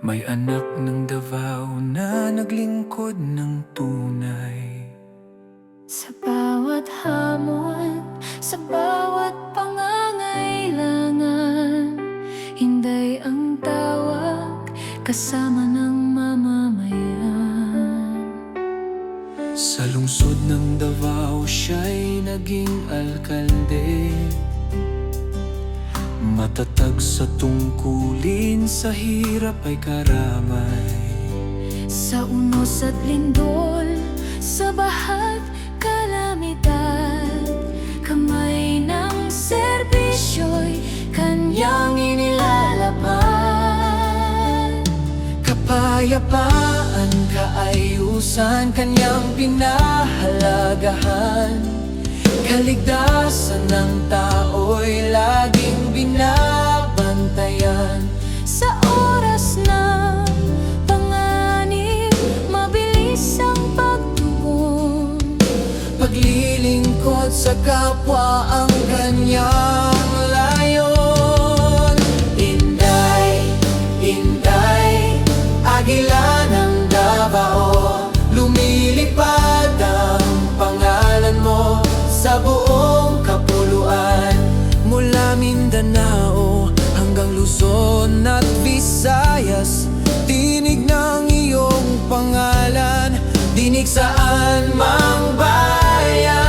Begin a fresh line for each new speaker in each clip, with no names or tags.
May anak ng Davao na naglingkod ng tunay.
Sa bawat hamon, sa bawat pangangailangan, Inday ang tawag, kasama ng mamamayan.
Sa lungsod ng Davao siya'y naging alkalde, matatag sa tungkulin, sa hirap ay karamay.
Sa unos at lindol, sa bahat, kalamidad, kamay ng serbisyo'y kanyang inilalaban.
Kapayapaan, kaayusan, kanyang pinahalagahan. Kaligtasan ng tao'y laging binabantayan.
Sa oras ng panganib, mabilis ang pagtugon.
Paglilingkod sa kapwa ang kanyang layon. Inday, Inday, Agila ng Davao, lumilipad ang pangalan mo sa buong kapuluan. Mula Mindanao hanggang Luzon at Visayas, tinig ng iyong pangalan, dinig saan mang bayan.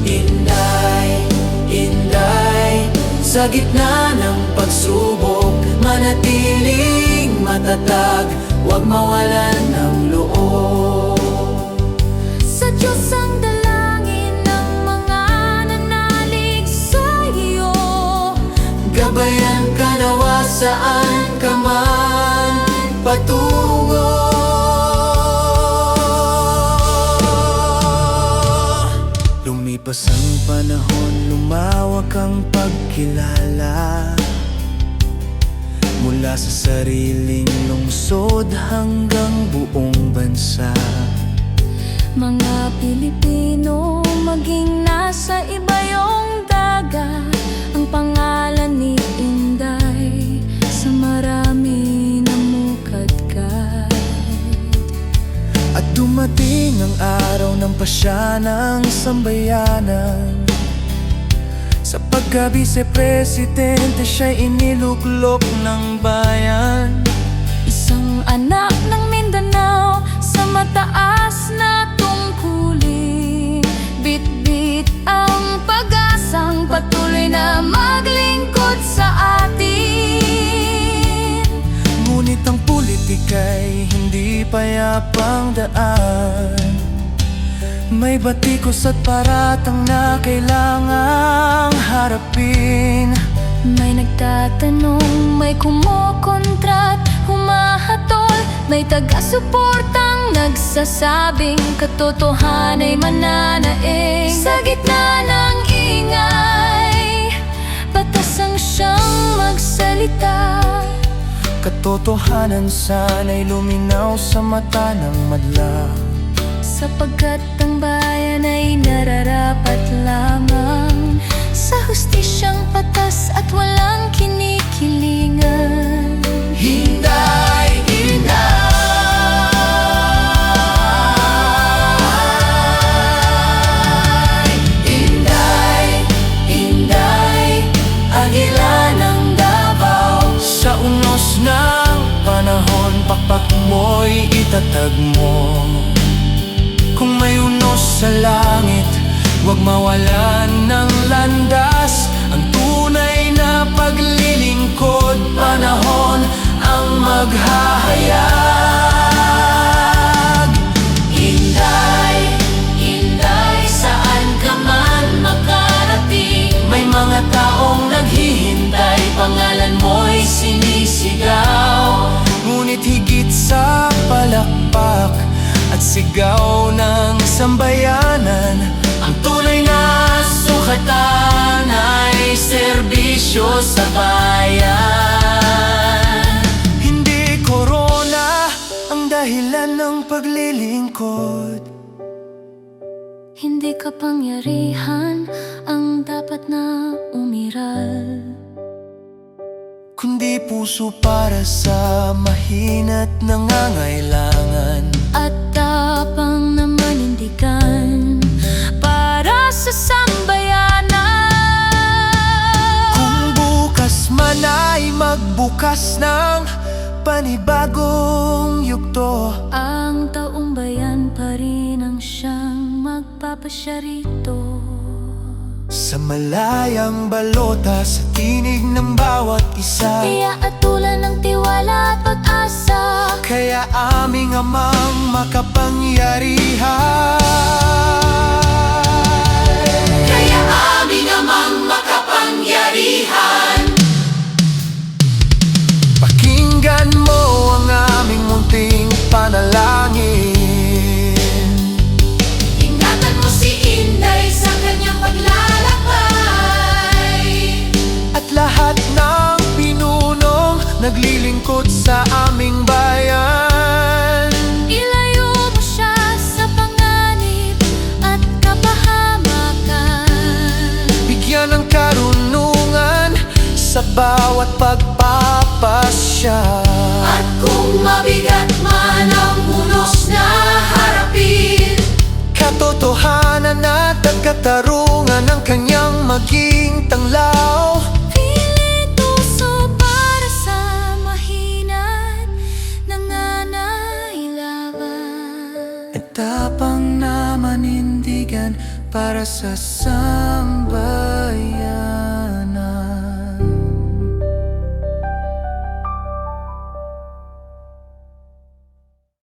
Inday, Inday, sa gitna ng pagsubok, manatiling matatag, huwag mawalan ng loob.
Sa Diyos ang dalangin ng mga nanalig sa iyo.
Gabayan ka nawa saan ka man patungo. Lumipas ang panahon, lumawak ang pagkilala, mula sa sariling lungsod hanggang buong bansa.
Mga Pilipino, maging nasa iba yung dagat, ang pangalan ni Inday sa marami namukadkad.
At dumating ang araw ng pasya ng sambayanan. Sa pagka-vice-presidente, siya'y iniluklok ng bayan.
Isang anak ng Mindanao sa mataas na tungkulin, bit-bit ang pag-asang patuloy na maglingkod sa atin.
Ngunit ang politika'y hindi payapang daan. May batikos at paratang na kailangang harapin.
May nagtatanong, may kumukontra't humahatol, may taga-suportang nagsasabing katotohanan ay mananaig. Sa gitna ng ingay, batas ang siyang magsalita.
Katotohanan sana'y luminaw sa mata ng madla,
Sapagkat ang bayan ay nararapat lamang sa hustisyang patas at walang kinikilingan.
Hinday, Inday, Inday, Inday, Agila ng Davao. Sa unos ng panahon, pakpak mo'y itatag mo. Kung may unos sa langit, huwag mawalan ng landas. Ang tunay na paglilingkod, panahon ang maghahayag. Inday, Inday, saan ka man makarating, may mga taong naghihintay, pangalan mo'y sinisigaw. Ngunit higit sa palakpak at sigaw ng sambayanan, ang tunay na sukatan ay serbisyo sa bayan. Hindi korona ang dahilan ng paglilingkod,
Hindi kapangyarihan ang dapat na umiral.
kundi puso para sa mahina't nangangailangan.
At tapang na manindigan para sa sambayanan.
Kung bukas man ay magbukas ng panibagong yugto,
Ang taong bayan pa rin ang siyang magpapasya rito.
sa malayang balota, sa tinig ng bawat isa,
Kaya atulan ng tiwala at pag-asa.
kaya aming amang makapangyarihan.
Kaya aming amang makapangyarihan.
Pakinggan mo ang aming munting panalangin.
Ingatan mo si Inday sa kanyang paglalakbay.
At lahat ng pinunong naglilingkod sa aming bayan.
Ilayo mo siya sa panganib at kapahamakan.
Bigyan ng karunungan sa bawat pagpapasya.
At kung mabigat man ang unos na harapin,
Katotohanan at ang katarungan ng kanyang maging tanglaw.
Pilituso para sa mahina't nangangailangan.
At tapang na manindigan para sa